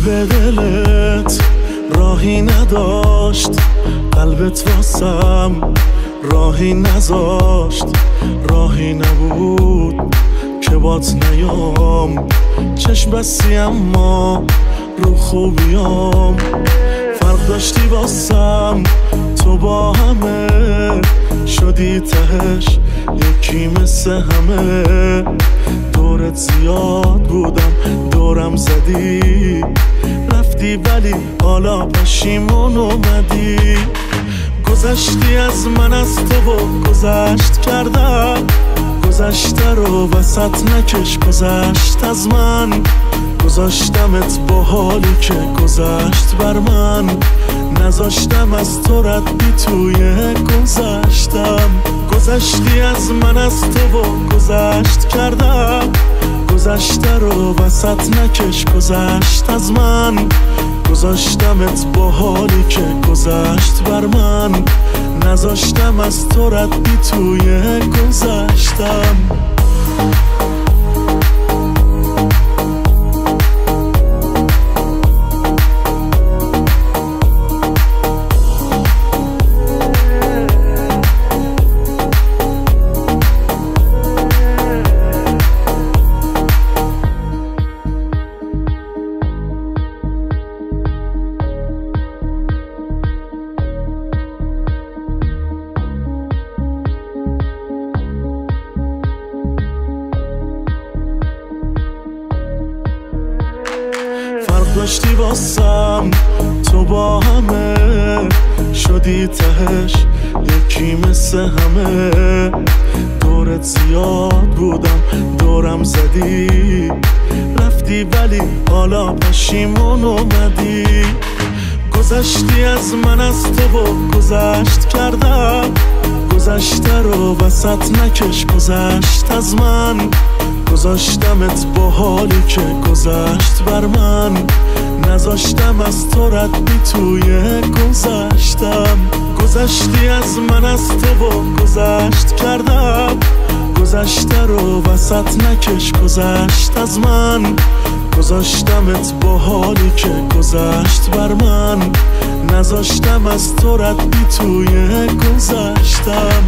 به دلت راهی نداشت، قلبت واسم راهی نذاشت، راهی نبود که بات نیام، چشم بستی اما رو خوبیام، فرق داشتی واسم تو با همه، شدی تهش یکی مثل همه، دورت زیاد بودم دورم زدی، رفتی ولی حالا پشیمون اومدی، گذشتی از من از تو و گذشت کردم، گذشته رو وسط نکش، گذشت از من، گذاشتمت با حالی که گذشت بر من، نذاشتم از تو رد بی توی گذشتم، گذشتی از من از تو و گذشت کردم، گذشته رو وسط نکش، گذشت از من، گذاشتمت با حالی که گذشت بر من، نذاشتم از تو رد بی توی گذشتم. داشتی واسم تو با همه، شدی تهش یکی مثل همه، دورت زیاد بودم دورم زدی، رفتی ولی حالا پشیمون اومدی، گذشتی از من از تو و گذشت کردم، گذشته رو وسط نکش، گذشت از من، گذاشتمت با حالی که گذشت بر من، نذاشتم از تو رد بی توی گذشتم، گذشتی از من از تو و گذشت کردم، گذشته رو وسط نکش، گذشت از من، گذاشتمت با حالی که گذشت بر من، نذاشتم از تو رد بی توی گذشتم.